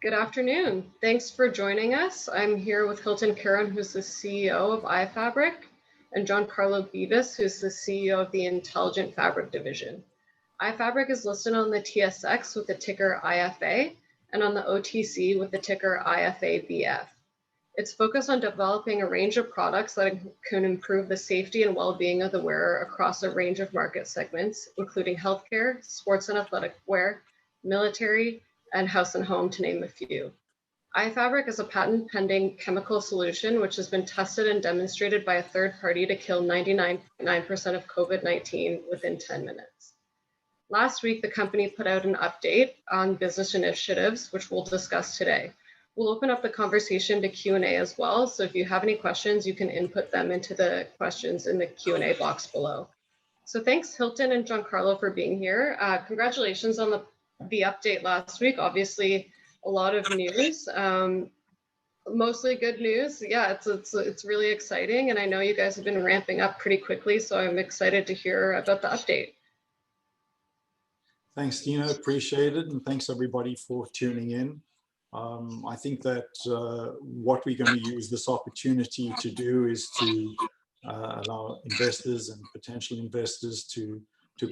Good afternoon. Thanks for joining us. I'm here with Hilton Caron, who's the CEO of iFabric, and Giancarlo Beavis, who's the CEO of the Intelligent Fabric Division. iFabric is listed on the TSX with the ticker IFA and on the OTC with the ticker IFABF. It's focused on developing a range of products that can improve the safety and well-being of the wearer across a range of market segments, including healthcare, sports and athletic wear, military, and house and home, to name a few. iFabric is a patent-pending chemical solution which has been tested and demonstrated by a third party to kill 99.9% of COVID-19 within 10 minutes. Last week, the company put out an update on business initiatives, which we'll discuss today. We'll open up the conversation to Q&A as well, so if you have any questions, you can input them into the questions in the Q&A box below. So thanks, Hilton and Giancarlo, for being here. Congratulations on the update last week. Obviously, a lot of news, mostly good news. Yeah, it's really exciting, and I know you guys have been ramping up pretty quickly, so I'm excited to hear about the update. Thanks, Tina. Appreciate it, and thanks everybody for tuning in. I think that what we're going to use this opportunity to do is to allow investors and potential investors to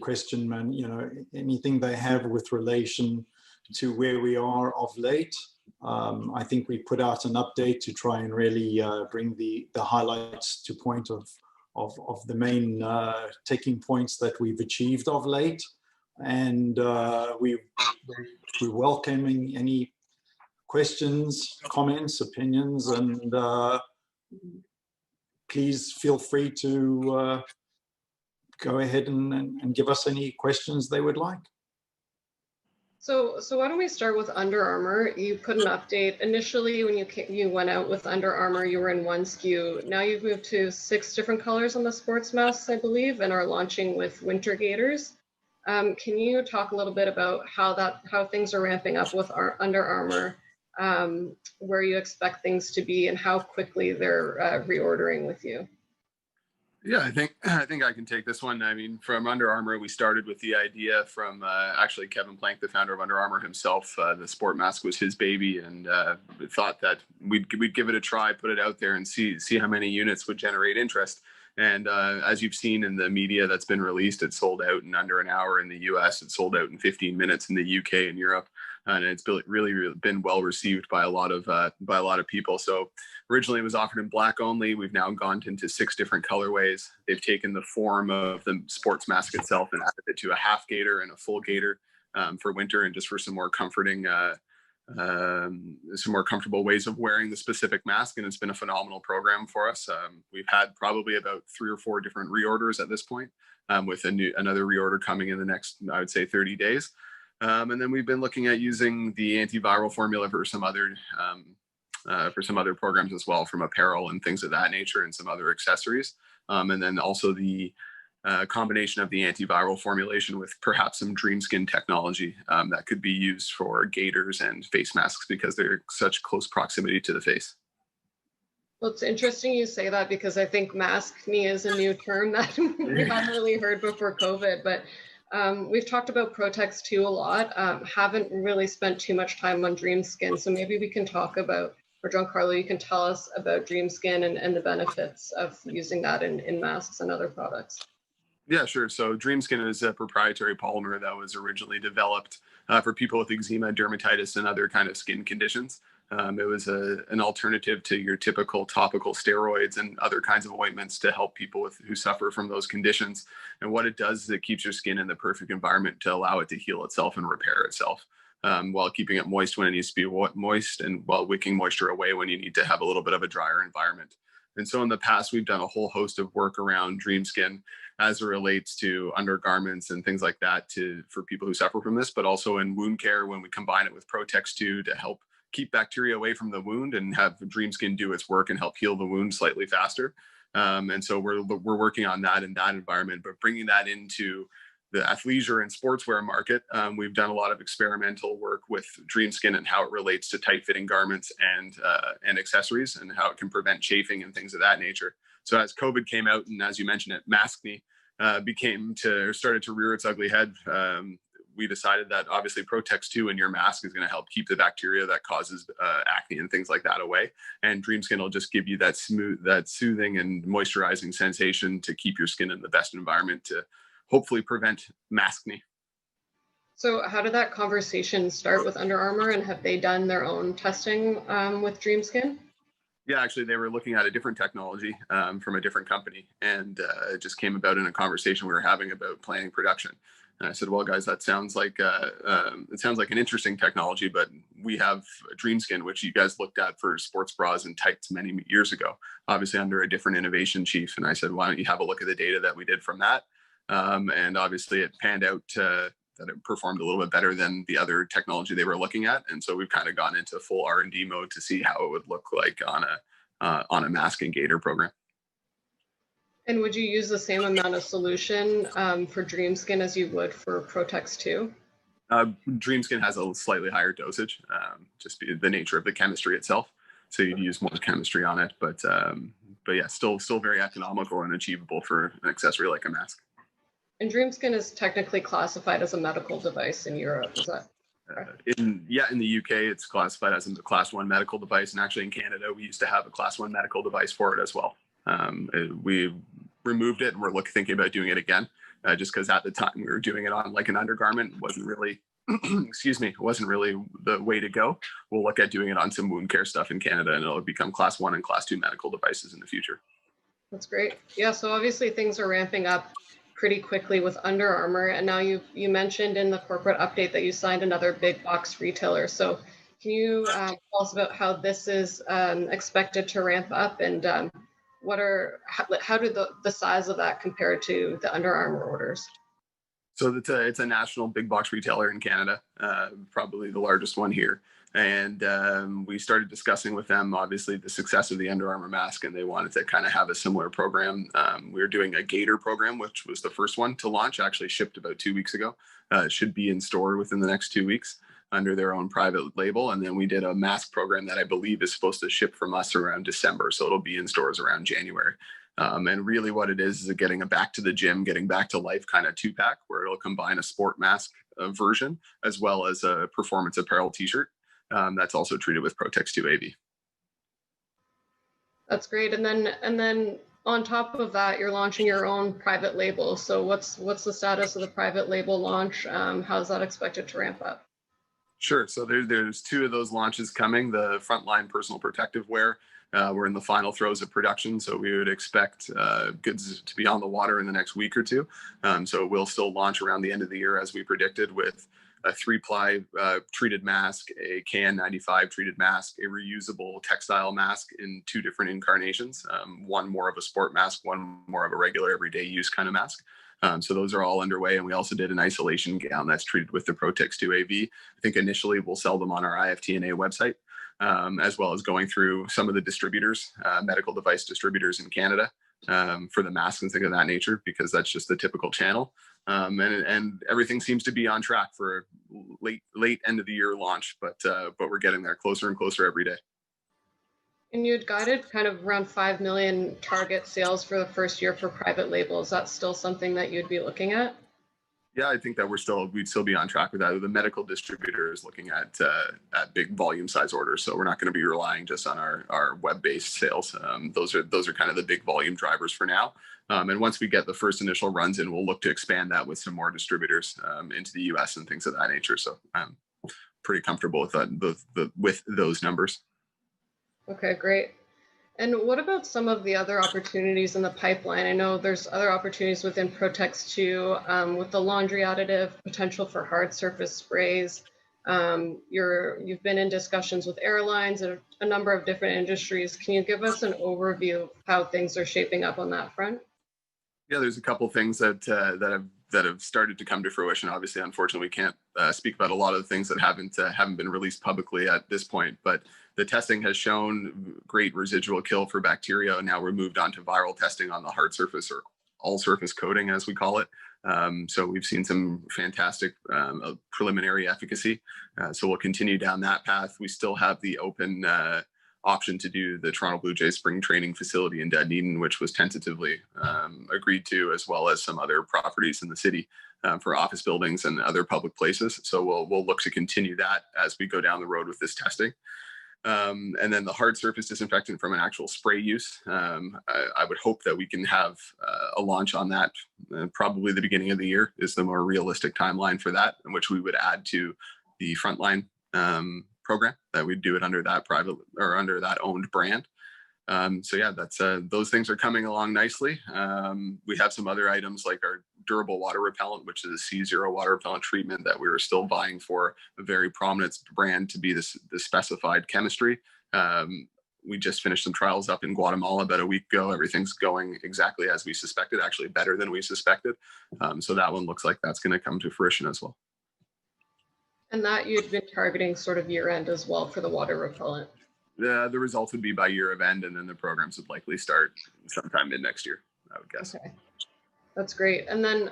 question anything they have with relation to where we are of late. I think we put out an update to try and really bring the highlights to point of the main taking points that we've achieved of late, and we're welcoming any questions, comments, opinions, and please feel free to go ahead and give us any questions they would like. So why don't we start with Under Armour? You put an update. Initially, when you went out with Under Armour, you were in one SKU. Now you've moved to 6 different colors on the sports masks, I believe, and are launching with winter gaiters. Can you talk a little bit about how things are ramping up with Under Armour, where you expect things to be, and how quickly they're reordering with you? Yeah, I think I can take this one. I mean, from Under Armour, we started with the idea from actually Kevin Plank, the founder of Under Armour himself. The sport mask was his baby, and we thought that we'd give it a try, put it out there, and see how many units would generate interest. And as you've seen in the media that's been released, it sold out in under an hour in the US. It sold out in 15 minutes in the UK and Europe, and it's really been well received by a lot of people. So originally it was offered in black only. We've now gone into 6 different colorways. They've taken the form of the sports mask itself and added it to a half gaiter and a full gaiter for winter, and just for some more comforting. Some more comfortable ways of wearing the specific mask, and it's been a phenomenal program for us. We've had probably about 3 or 4 different reorders at this point, with another reorder coming in the next, I would say, 30 days. And then we've been looking at using the antiviral formula for some other programs as well, from apparel and things of that nature, and some other accessories. And then also the combination of the antiviral formulation with perhaps some dream skin technology that could be used for gaiters and face masks, because they're such close proximity to the face. Well, it's interesting you say that, because I think mask me is a new term that we hadn't really heard before COVID, but we've talked about Protex 2 a lot, haven't really spent too much time on dream skin. So maybe we can talk about, or Giancarlo, you can tell us about dream skin and the benefits of using that in masks and other products. Yeah, sure. So DreamSkin is a proprietary polymer that was originally developed for people with eczema, dermatitis, and other kind of skin conditions. It was an alternative to your typical topical steroids and other kinds of ointments to help people who suffer from those conditions. And what it does is it keeps your skin in the perfect environment to allow it to heal itself and repair itself, while keeping it moist when it needs to be moist, and while wicking moisture away when you need to have a little bit of a drier environment. And so in the past, we've done a whole host of work around DreamSkin as it relates to undergarments and things like that for people who suffer from this, but also in wound care when we combine it with Protex 2 to help keep bacteria away from the wound and have DreamSkin do its work and help heal the wound slightly faster. And so we're working on that in that environment, but bringing that into the athleisure and sportswear market. We've done a lot of experimental work with DreamSkin and how it relates to tight-fitting garments and accessories, and how it can prevent chafing and things of that nature. So as COVID came out, and as you mentioned it, mask me started to rear its ugly head. we decided that obviously Protex 2 in your mask is going to help keep the bacteria that causes acne and things like that away. And Dream Skin will just give you that soothing and moisturizing sensation to keep your skin in the best environment to hopefully prevent maskne. So how did that conversation start with Under Armour, and have they done their own testing with Dream Skin? Yeah, actually, they were looking at a different technology from a different company, and it just came about in a conversation we were having about planning production. And I said, "Well, guys, that sounds like it sounds like an interesting technology, but we have Dream Skin, which you guys looked at for sports bras and tights many years ago, obviously under a different innovation chief." And I said, "Why don't you have a look at the data that we did from that?" And obviously, it panned out that it performed a little bit better than the other technology they were looking at. And so we've kind of gone into full R&D mode to see how it would look like on a mask and gaiter program. And would you use the same amount of solution for Dream Skin as you would for Protex 2? Dream Skin has a slightly higher dosage, just the nature of the chemistry itself. So you'd use more chemistry on it, but yeah, still very economical and achievable for an accessory like a mask. And Dream Skin is technically classified as a medical device in Europe, is that correct? In the UK, it's classified as a Class 1 medical device. And actually in Canada, we used to have a Class 1 medical device for it as well. We removed it and we're thinking about doing it again, just because at the time we were doing it on like an undergarment. It wasn't really, wasn't really the way to go. We'll look at doing it on some wound care stuff in Canada, and it'll become Class 1 and Class 2 medical devices in the future. That's great. Yeah, so obviously things are ramping up pretty quickly with Under Armour, and now you mentioned in the corporate update that you signed another big box retailer. So can you tell us about how this is expected to ramp up, and how did the size of that compare to the Under Armour orders? So it's a national big box retailer in Canada, probably the largest one here. And we started discussing with them, obviously, the success of the Under Armour mask, and they wanted to kind of have a similar program. We were doing a gaiter program, which was the first one to launch, actually shipped about 2 weeks ago. It should be in store within the next 2 weeks under their own private label. And then we did a mask program that I believe is supposed to ship from us around December. So it'll be in stores around January. And really what it is getting a back to the gym, getting back to life kind of 2-pack, where it'll combine a sport mask version as well as a performance apparel t-shirt. That's also treated with Protex 2 AV. That's great. And then on top of that, you're launching your own private label. So what's the status of the private label launch? How's that expected to ramp up? Sure. So there's 2 of those launches coming. The frontline personal protective wear. We're in the final throes of production, so we would expect goods to be on the water in the next week or 2. So we'll still launch around the end of the year as we predicted, with a 3-ply treated mask, a KN95 treated mask, a reusable textile mask in 2 different incarnations, one more of a sport mask, one more of a regular everyday use kind of mask. So those are all underway. And we also did an isolation gown that's treated with the Protex 2 AV. I think initially we'll sell them on our IFTNA website, as well as going through some of the distributors, medical device distributors in Canada, for the masks and things of that nature, because that's just the typical channel. And everything seems to be on track for late end of the year launch, but we're getting there closer and closer every day. And you had guided kind of around 5 million target sales for the first year for private label. Is that still something that you'd be looking at? Yeah, I think that we'd still be on track with that. The medical distributor is looking at big volume size orders, so we're not going to be relying just on our web-based sales. Those are kind of the big volume drivers for now. And once we get the first initial runs in, we'll look to expand that with some more distributors into the U.S. and things of that nature. So I'm pretty comfortable with that, with those numbers. Okay, great. And what about some of the other opportunities in the pipeline? I know there's other opportunities within Protex 2 with the laundry additive, potential for hard surface sprays. You've been in discussions with airlines and a number of different industries. Can you give us an overview of how things are shaping up on that front? Yeah, there's a couple things that have started to come to fruition. Obviously, unfortunately, we can't speak about a lot of the things that haven't been released publicly at this point. But the testing has shown great residual kill for bacteria. Now we're moved on to viral testing on the hard surface, or all surface coating, as we call it. So we've seen some fantastic preliminary efficacy. So we'll continue down that path. We still have the open option to do the Toronto Blue Jays spring training facility in Dunedin, which was tentatively agreed to, as well as some other properties in the city for office buildings and other public places. So we'll look to continue that as we go down the road with this testing. And then the hard surface disinfectant from an actual spray use. I would hope that we can have a launch on that probably the beginning of the year is the more realistic timeline for that, in which we would add to the frontline program that we'd do it under that private or under that owned brand. So yeah, that's those things are coming along nicely. We have some other items like our durable water repellent, which is a C0 water repellent treatment that we were still vying for a very prominent brand to be the specified chemistry. We just finished some trials up in Guatemala about a week ago. Everything's going exactly as we suspected, actually better than we suspected. So that one looks like that's going to come to fruition as well. And that you'd been targeting sort of year end as well for the water repellent. The results would be by year of end, and then the programs would likely start sometime mid next year, I would guess. Okay, that's great. And then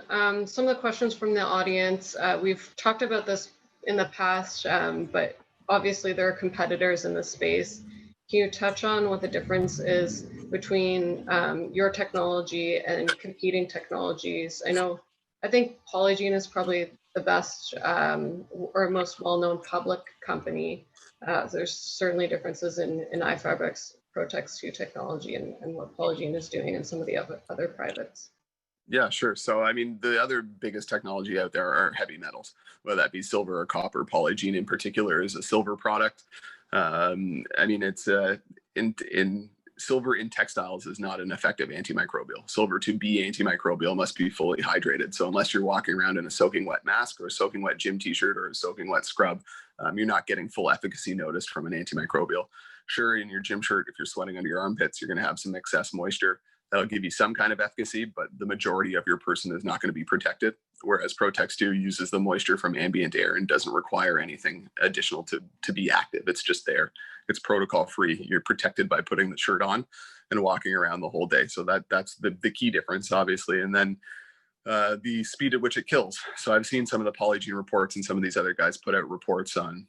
some of the questions from the audience, we've talked about this in the past, but obviously there are competitors in this space. Can you touch on what the difference is between your technology and competing technologies? I think Polygiene is probably the best or most well-known public company. There's certainly differences in iFabric's Protex 2 technology and what Polygiene is doing and some of the other privates. Yeah, sure. So, I mean, the other biggest technology out there are heavy metals, whether that be silver or copper. Polygiene in particular is a silver product. I mean, it's in silver in textiles is not an effective antimicrobial. Silver to be antimicrobial must be fully hydrated. So unless you're walking around in a soaking wet mask or a soaking wet gym t-shirt or a soaking wet scrub, you're not getting full efficacy noticed from an antimicrobial. Sure, in your gym shirt, if you're sweating under your armpits, you're going to have some excess moisture. That'll give you some kind of efficacy, but the majority of your person is not going to be protected. Whereas Protex 2 uses the moisture from ambient air and doesn't require anything additional to be active. It's just there. It's protocol free. You're protected by putting the shirt on and walking around the whole day. So that's the key difference, obviously. And then the speed at which it kills. So I've seen some of the Polygiene reports, and some of these other guys put out reports on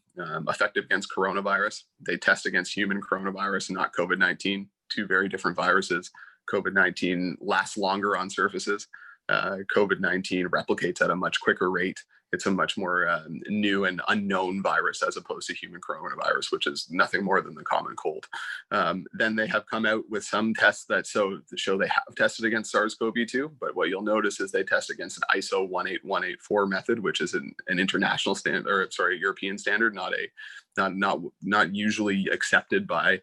effective against coronavirus. They test against human coronavirus and not COVID-19, two very different viruses. COVID-19 lasts longer on surfaces. COVID-19 replicates at a much quicker rate. It's a much more new and unknown virus as opposed to human coronavirus, which is nothing more than the common cold. Then they have come out with some tests that show they have tested against SARS-CoV-2, but what you'll notice is they test against an ISO 18184 method, which is an international standard, or sorry, European standard, not usually accepted by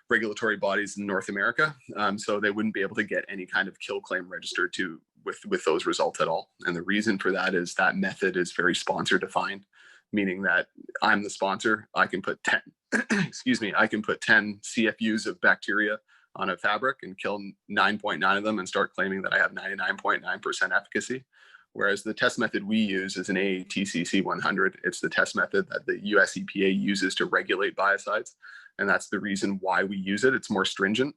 regulatory bodies in North America. So they wouldn't be able to get any kind of kill claim registered with those results at all. And the reason for that is that method is very sponsor defined, meaning that I'm the sponsor. I can put 10, I can put 10 CFUs of bacteria on a fabric and kill 9.9 of them and start claiming that I have 99.9% efficacy. Whereas the test method we use is an AATCC 100. It's the test method that the US EPA uses to regulate biocides. And that's the reason why we use it. It's more stringent.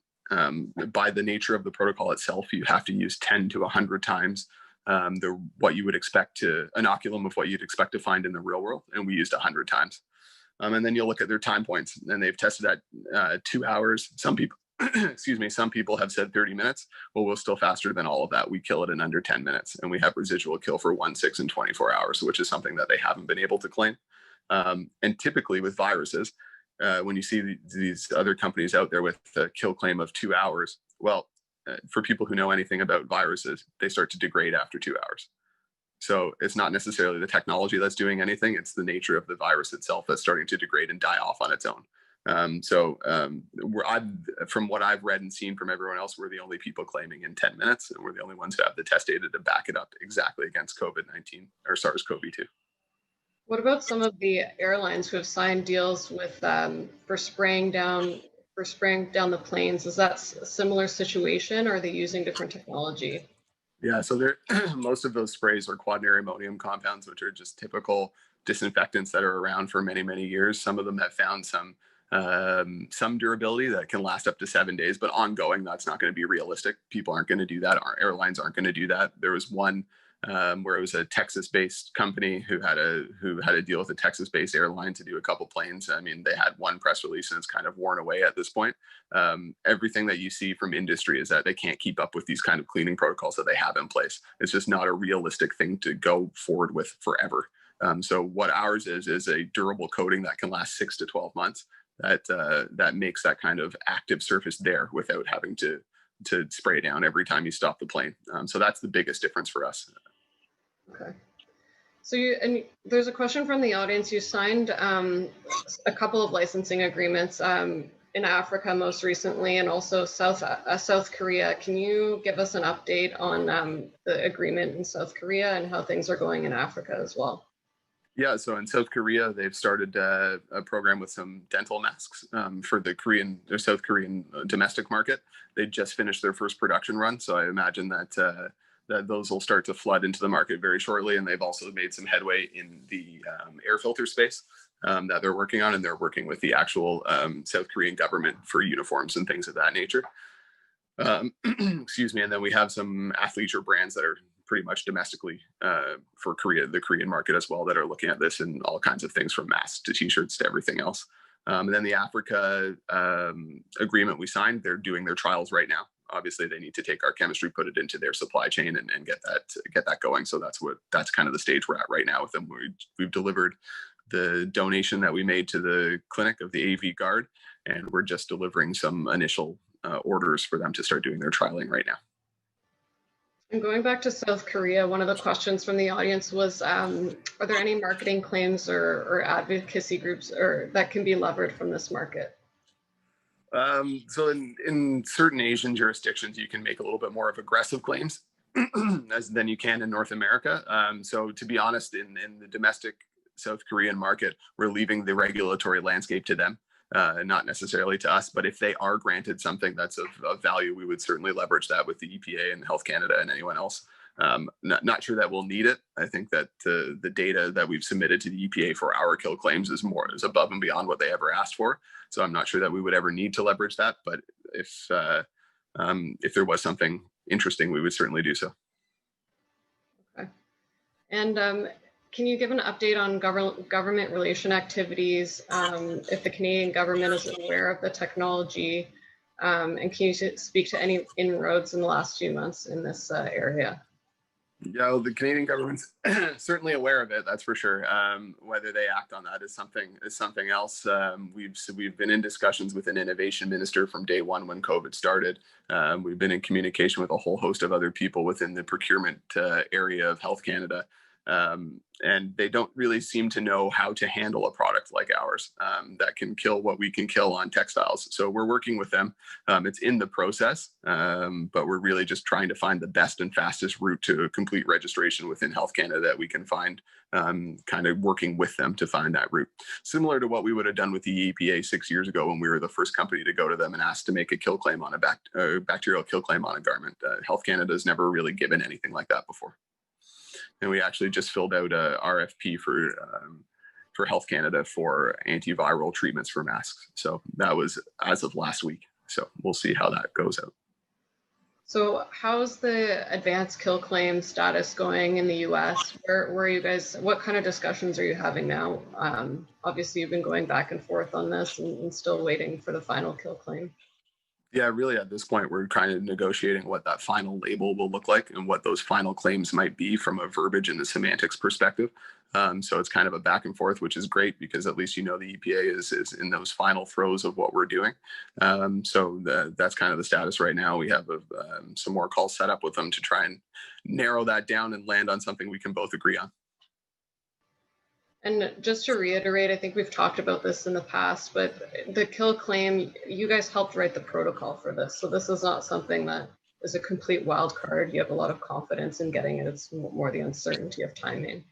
By the nature of the protocol itself, you have to use 10 to 100 times what you would expect inoculum of what you'd expect to find in the real world. And we used 100 times. And then you'll look at their time points, and they've tested at 2 hours. Some people, some people have said 30 minutes. Well, we're still faster than all of that. We kill it in under 10 minutes, and we have residual kill for 1, 6, and 24 hours, which is something that they haven't been able to claim. And typically with viruses, when you see these other companies out there with a kill claim of 2 hours, well, for people who know anything about viruses, they start to degrade after 2 hours. So it's not necessarily the technology that's doing anything. It's the nature of the virus itself that's starting to degrade and die off on its own. From what I've read and seen from everyone else, we're the only people claiming in 10 minutes, and we're the only ones who have the test data to back it up exactly against COVID-19 or SARS-CoV-2. What about some of the airlines who have signed deals with for spraying down the planes? Is that a similar situation, or are they using different technology? Yeah, so most of those sprays are quaternary ammonium compounds, which are just typical disinfectants that are around for many, many years. Some of them have found some durability that can last up to 7 days, but ongoing, that's not going to be realistic. People aren't going to do that. Our airlines aren't going to do that. There was one where it was a Texas-based company who had a deal with a Texas-based airline to do a couple planes. I mean, they had one press release and it's kind of worn away at this point. Everything that you see from industry is that they can't keep up with these kind of cleaning protocols that they have in place. It's just not a realistic thing to go forward with forever. So what ours is a durable coating that can last 6 to 12 months. That makes that kind of active surface there without having to spray down every time you stop the plane. So that's the biggest difference for us. Okay. So there's a question from the audience. You signed a couple of licensing agreements in Africa most recently, and also South Korea. Can you give us an update on the agreement in South Korea and how things are going in Africa as well? Yeah, so in South Korea, they've started a program with some dental masks for the South Korean domestic market. They just finished their first production run, so I imagine that those will start to flood into the market very shortly. And they've also made some headway in the air filter space that they're working on, and they're working with the actual South Korean government for uniforms and things of that nature. Excuse me. And then we have some athleisure brands that are pretty much domestically for the Korean market as well, that are looking at this and all kinds of things, from masks to t-shirts to everything else. And then the Africa agreement we signed, they're doing their trials right now. Obviously, they need to take our chemistry, put it into their supply chain, and get that going. So that's kind of the stage we're at right now with them. We've delivered the donation that we made to the clinic of the AV Guard, and we're just delivering some initial orders for them to start doing their trialing right now. And going back to South Korea, one of the questions from the audience was, are there any marketing claims or advocacy groups that can be levered from this market? So in certain Asian jurisdictions, you can make a little bit more of aggressive claims than you can in North America. So to be honest, in the domestic South Korean market, we're leaving the regulatory landscape to them. Not necessarily to us, but if they are granted something that's of value, we would certainly leverage that with the EPA and Health Canada and anyone else. Not sure that we'll need it. I think that the data that we've submitted to the EPA for our kill claims is above and beyond what they ever asked for. So I'm not sure that we would ever need to leverage that. But if there was something interesting, we would certainly do so. Okay. And can you give an update on government relation activities, if the Canadian government is aware of the technology, and can you speak to any inroads in the last few months in this area? Yeah, well, the Canadian government's certainly aware of it, that's for sure. Whether they act on that is something else. We've been in discussions with an innovation minister from day one when COVID started. We've been in communication with a whole host of other people within the procurement area of Health Canada. And they don't really seem to know how to handle a product like ours that can kill what we can kill on textiles. So we're working with them. It's in the process, but we're really just trying to find the best and fastest route to a complete registration within Health Canada that we can find, kind of working with them to find that route. Similar to what we would have done with the EPA 6 years ago when we were the first company to go to them and ask to make a kill claim on a bacterial kill claim on a garment. Health Canada has never really given anything like that before. And we actually just filled out a RFP for Health Canada for antiviral treatments for masks. So that was as of last week. So we'll see how that goes out. So how's the advanced kill claim status going in the US? Where are you guys, what kind of discussions are you having now? Obviously, you've been going back and forth on this and still waiting for the final kill claim. Yeah, really at this point, we're kind of negotiating what that final label will look like and what those final claims might be from a verbiage and the semantics perspective. So it's kind of a back and forth, which is great because at least, you know, the EPA is in those final throes of what we're doing. So that's kind of the status right now. We have some more calls set up with them to try and narrow that down and land on something we can both agree on. And just to reiterate, I think we've talked about this in the past, but the kill claim, you guys helped write the protocol for this. So this is not something that is a complete wild card. You have a lot of confidence in getting it. It's more the uncertainty of timing.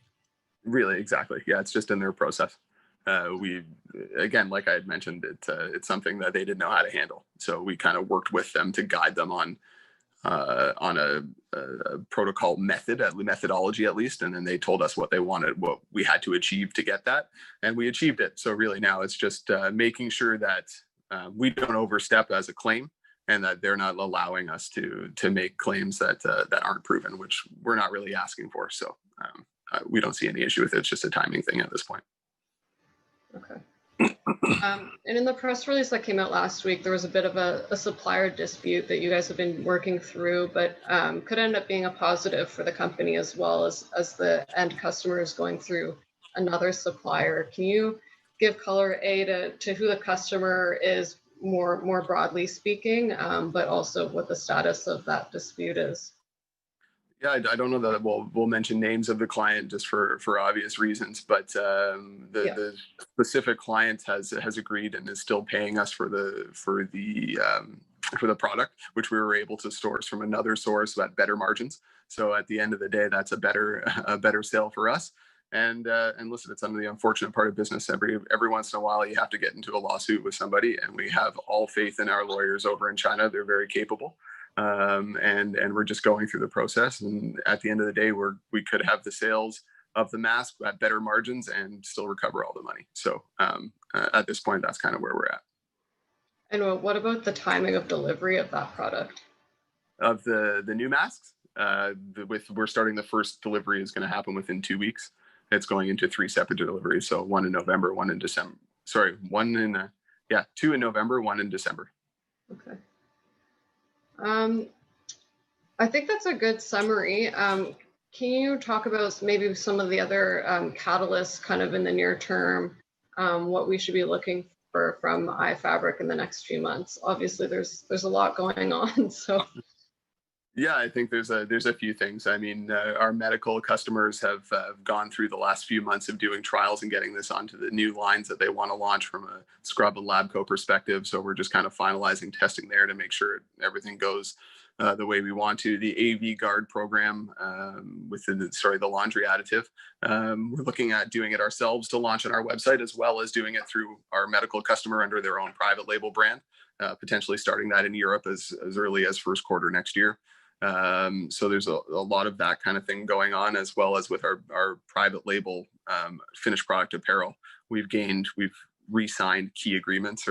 Really, exactly. Yeah, it's just in their process. Again, like I had mentioned, it's something that they didn't know how to handle. So we kind of worked with them to guide them on a protocol methodology at least, and then they told us what they wanted, what we had to achieve to get that, and we achieved it. So really now it's just making sure that we don't overstep as a claim, and that they're not allowing us to make claims that aren't proven, which we're not really asking for. So we don't see any issue with it. It's just a timing thing at this point. Okay. And in the press release that came out last week, there was a bit of a supplier dispute that you guys have been working through, but could end up being a positive for the company as well as the end customer is going through another supplier. Can you give color to who the customer is more broadly speaking, but also what the status of that dispute is? Yeah, I don't know that we'll mention names of the client just for obvious reasons, but the specific client has agreed and is still paying us for the product, which we were able to source from another source at better margins. So at the end of the day, that's a better sale for us. And listen, it's under the unfortunate part of business. Every once in a while, you have to get into a lawsuit with somebody, and we have all faith in our lawyers over in China. They're very capable. And we're just going through the process. And at the end of the day, we could have the sales of the mask at better margins and still recover all the money. So at this point, that's kind of where we're at. And what about the timing of delivery of that product? Of the new masks, we're starting the first delivery is going to happen within 2 weeks. It's going into 3 separate deliveries. So 1 in November, 1 in December. Sorry, 2 in November, 1 in December. Okay. I think that's a good summary. Can you talk about maybe some of the other catalysts kind of in the near term, what we should be looking for from iFabric in the next few months? Obviously, there's a lot going on, so. Yeah, I think there's a few things. I mean, our medical customers have gone through the last few months of doing trials and getting this onto the new lines that they want to launch from a scrub and lab coat perspective. So we're just kind of finalizing testing there to make sure everything goes the way we want to. The AV Guard program with the laundry additive, we're looking at doing it ourselves to launch on our website, as well as doing it through our medical customer under their own private label brand, potentially starting that in Europe as early as first quarter next year. So there's a lot of that kind of thing going on, as well as with our private label finished product apparel. We've re-signed key programs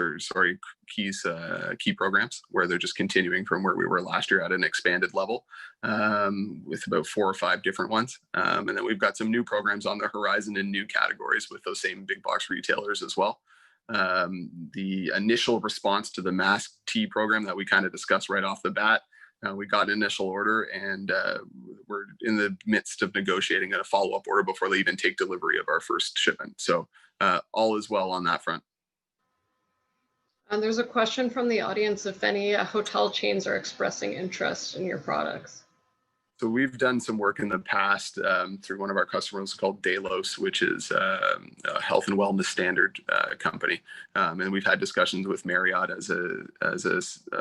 where they're just continuing from where we were last year at an expanded level with about 4 or 5 different ones. And then we've got some new programs on the horizon in new categories with those same big box retailers as well. The initial response to the mask tee program that we kind of discussed right off the bat, we got an initial order, and we're in the midst of negotiating a follow-up order before they even take delivery of our first shipment. So all is well on that front. And there's a question from the audience if any hotel chains are expressing interest in your products. So we've done some work in the past through one of our customers called Delos, which is a health and wellness standard company. And we've had discussions with Marriott as a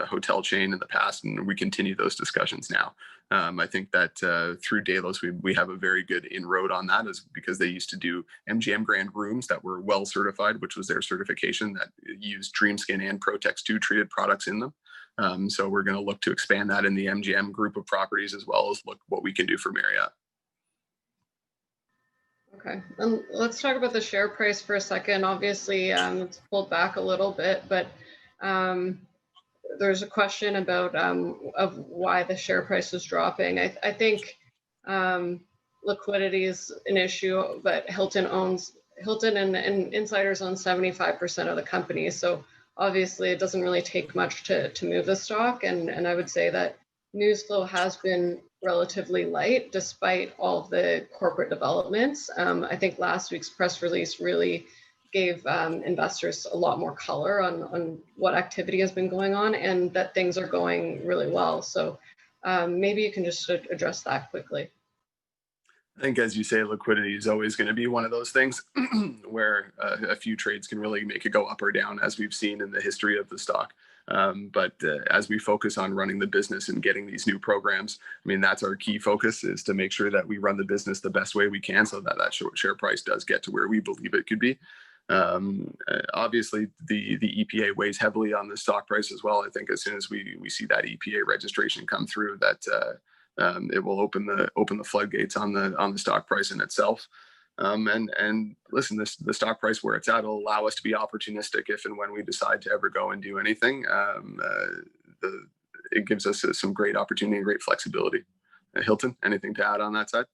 hotel chain in the past, and we continue those discussions now. I think that through Delos, we have a very good inroad on that, is because they used to do MGM Grand rooms that were well certified, which was their certification, that used DreamSkin and Protex 2 treated products in them. So we're going to look to expand that in the MGM group of properties, as well as look what we can do for Marriott. Okay, and let's talk about the share price for a second. Obviously, it's pulled back a little bit, but there's a question about of why the share price is dropping. I think liquidity is an issue, but Hilton and insiders own 75% of the company, so obviously it doesn't really take much to move the stock, and I would say that news flow has been relatively light despite all of the corporate developments. I think last week's press release really gave investors a lot more color on what activity has been going on, and that things are going really well. So maybe you can just address that quickly. I think, as you say, liquidity is always going to be one of those things where a few trades can really make it go up or down, as we've seen in the history of the stock. But as we focus on running the business and getting these new programs, I mean, that's our key focus, is to make sure that we run the business the best way we can, so that share price does get to where we believe it could be. Obviously, the EPA weighs heavily on the stock price as well. I think as soon as we see that EPA registration come through, that it will open the floodgates on the stock price in itself. And listen, the stock price where it's at will allow us to be opportunistic if and when we decide to ever go and do anything. it gives us some great opportunity and great flexibility. Hilton, anything to add on that side?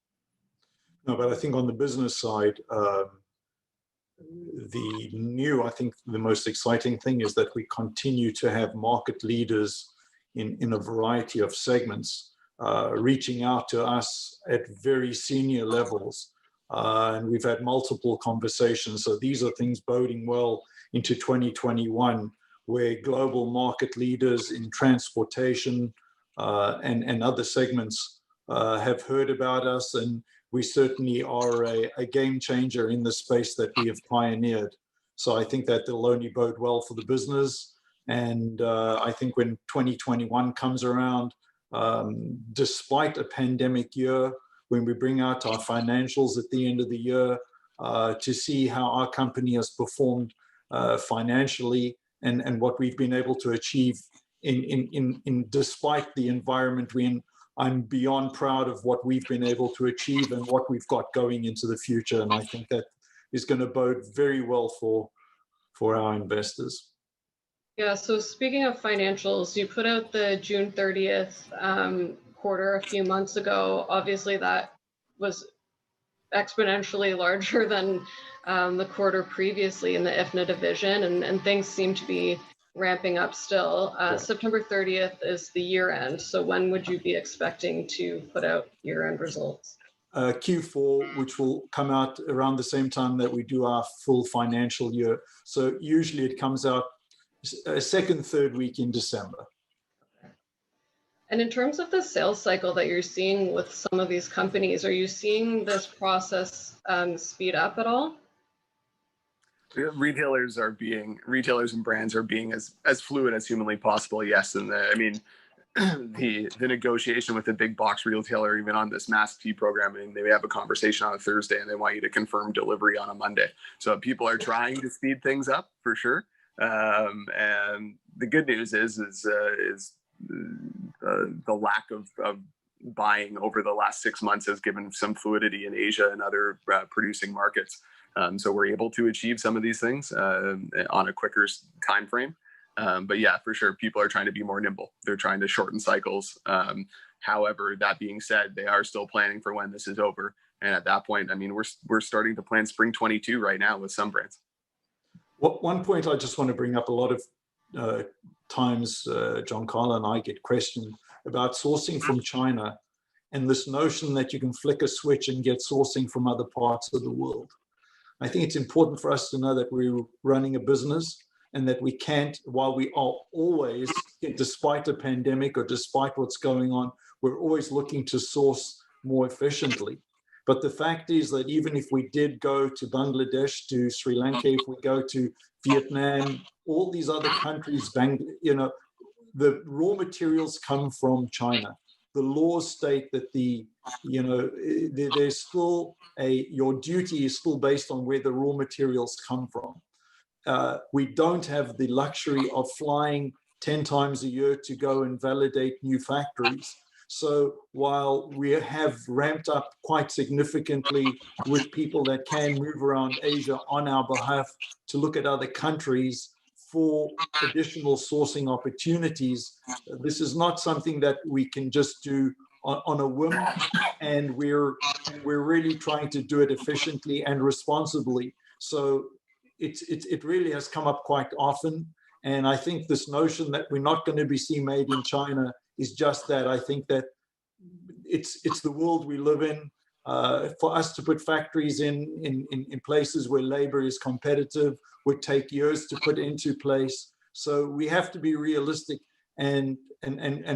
No, but I think on the business side, I think the most exciting thing is that we continue to have market leaders in a variety of segments reaching out to us at very senior levels. And we've had multiple conversations. So these are things boding well into 2021, where global market leaders in transportation and other segments have heard about us. And we certainly are a game changer in the space that we have pioneered. So I think that will only bode well for the business. And I think when 2021 comes around, despite a pandemic year, when we bring out our financials at the end of the year to see how our company has performed financially and what we've been able to achieve in despite the environment we're in, I'm beyond proud of what we've been able to achieve and what we've got going into the future. And I think that is going to bode very well for our investors. Yeah, so speaking of financials, you put out the June 30th quarter a few months ago. Obviously, that was exponentially larger than the quarter previously in the IFNA division, and things seem to be ramping up still. September 30th is the year end. So when would you be expecting to put out year end results? Q4, which will come out around the same time that we do our full financial year. So usually it comes out second, third week in December. And in terms of the sales cycle that you're seeing with some of these companies, are you seeing this process speed up at all? Retailers and brands are being as fluid as humanly possible. Yes, and the negotiation with the big box retailer, even on this mask tea program, and they have a conversation on a Thursday and they want you to confirm delivery on a Monday. So people are trying to speed things up for sure. And the good news is the lack of buying over the last 6 months has given some fluidity in Asia and other producing markets. So we're able to achieve some of these things on a quicker time frame. But yeah, for sure, people are trying to be more nimble. They're trying to shorten cycles. However, that being said, they are still planning for when this is over. And at that point, I mean, we're starting to plan spring 22 right now with some brands. One point I just want to bring up, a lot of times John Carlo and I get questioned about sourcing from China and this notion that you can flick a switch and get sourcing from other parts of the world. I think it's important for us to know that we're running a business and that we can't, while we are always, despite a pandemic or despite what's going on, we're always looking to source more efficiently. But the fact is that even if we did go to Bangladesh, to Sri Lanka, if we go to Vietnam, all these other countries, the raw materials come from China. The laws state that there's still your duty is still based on where the raw materials come from. We don't have the luxury of flying 10 times a year to go and validate new factories. So while we have ramped up quite significantly with people that can move around Asia on our behalf to look at other countries for additional sourcing opportunities, this is not something that we can just do on a whim, and we're really trying to do it efficiently and responsibly. So it really has come up quite often, and I think this notion that we're not going to be seen made in China is just that. I think that it's the world we live in. For us to put factories in places where labor is competitive would take years to put into place. So we have to be realistic and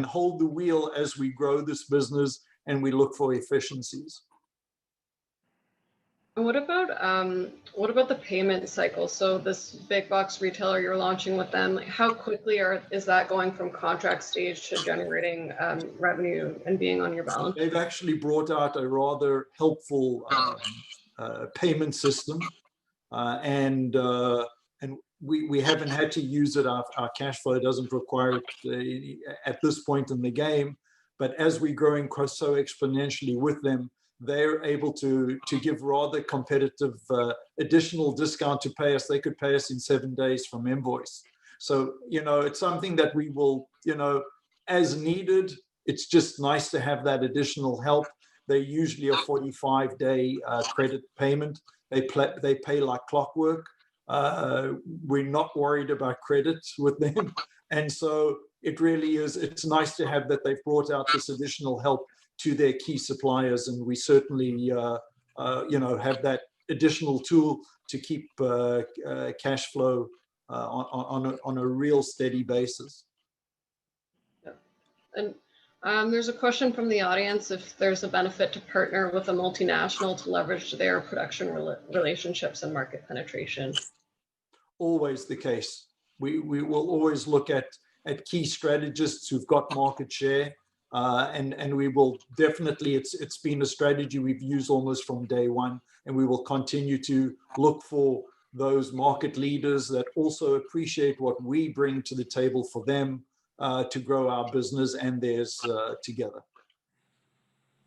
hold the wheel as we grow this business and we look for efficiencies. And what about the payment cycle? So this big box retailer you're launching with them, how quickly is that going from contract stage to generating revenue and being on your balance? They've actually brought out a rather helpful payment system, and we haven't had to use it. Our cash flow doesn't require it at this point in the game. But as we're growing so exponentially with them, they're able to give rather competitive additional discount to pay us. They could pay us in 7 days from invoice. So, you know, it's something that we will, you know, as needed. It's just nice to have that additional help. They're usually a 45-day credit payment. They pay like clockwork. We're not worried about credit with them. And so it really is, it's nice to have that they've brought out this additional help to their key suppliers. And we certainly, you know, have that additional tool to keep cash flow on a real steady basis. And there's a question from the audience if there's a benefit to partner with a multinational to leverage their production relationships and market penetration. Always the case. We will always look at key strategists who've got market share, and we will definitely, it's been a strategy we've used almost from day one, and we will continue to look for those market leaders that also appreciate what we bring to the table for them to grow our business and theirs together.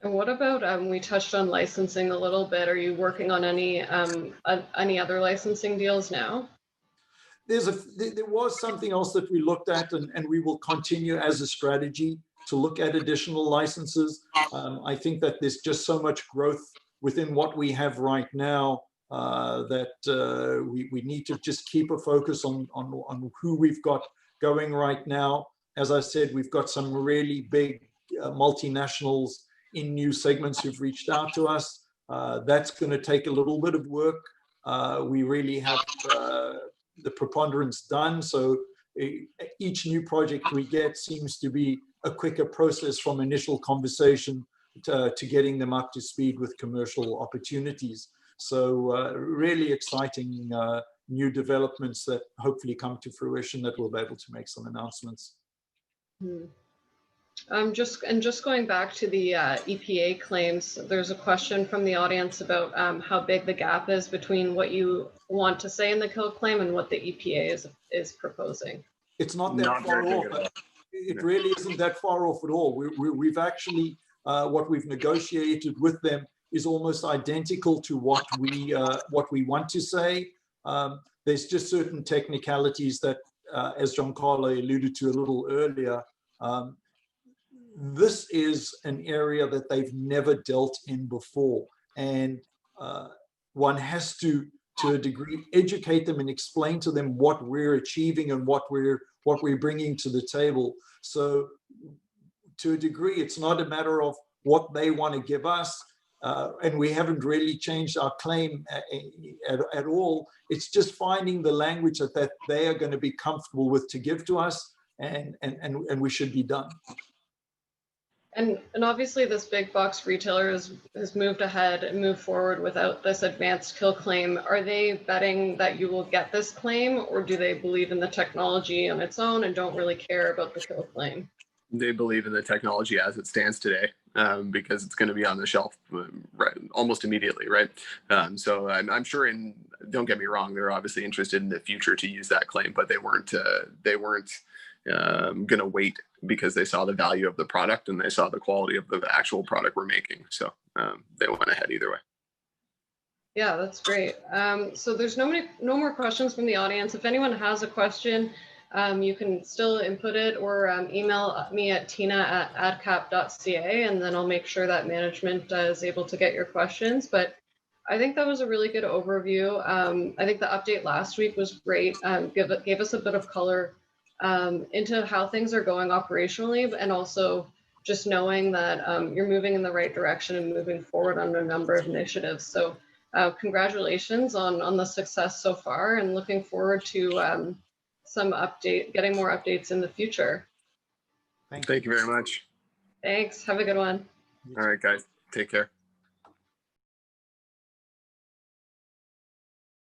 And what about, we touched on licensing a little bit. Are you working on any other licensing deals now? There was something else that we looked at, and we will continue as a strategy to look at additional licenses. I think that there's just so much growth within what we have right now that we need to just keep a focus on who we've got going right now. As I said, we've got some really big multinationals in new segments who've reached out to us. That's going to take a little bit of work. We really have the preponderance done. So each new project we get seems to be a quicker process from initial conversation to getting them up to speed with commercial opportunities. So really exciting new developments that hopefully come to fruition that we'll be able to make some announcements. Just going back to the EPA claims, there's a question from the audience about how big the gap is between what you want to say in the kill claim and what the EPA is proposing. It's not that far off. It really isn't that far off at all. We've actually, what we've negotiated with them is almost identical to what we want to say. There's just certain technicalities that, as Giancarlo alluded to a little earlier, this is an area that they've never dealt in before, and one has to a degree, educate them and explain to them what we're achieving and what we're bringing to the table. So, to a degree, it's not a matter of what they want to give us, and we haven't really changed our claim at all. It's just finding the language that they are going to be comfortable with to give to us, and we should be done. And obviously this big box retailer has moved ahead and moved forward without this advanced kill claim. Are they betting that you will get this claim, or do they believe in the technology on its own and don't really care about the kill claim? They believe in the technology as it stands today, because it's going to be on the shelf right, almost immediately, right? So I'm sure, and don't get me wrong, they're obviously interested in the future to use that claim, but they weren't going to wait because they saw the value of the product and they saw the quality of the actual product we're making. So they went ahead either way. Yeah, that's great. So there's no more questions from the audience. If anyone has a question, you can still input it or email me at tina@adcap.ca, and then I'll make sure that management is able to get your questions. But I think that was a really good overview. I think the update last week was great. Gave us a bit of color into how things are going operationally, and also just knowing that you're moving in the right direction and moving forward on a number of initiatives. So congratulations on the success so far, and looking forward to getting more updates in the future. Thank you very much. Thanks. Have a good one. All right, guys. Take care.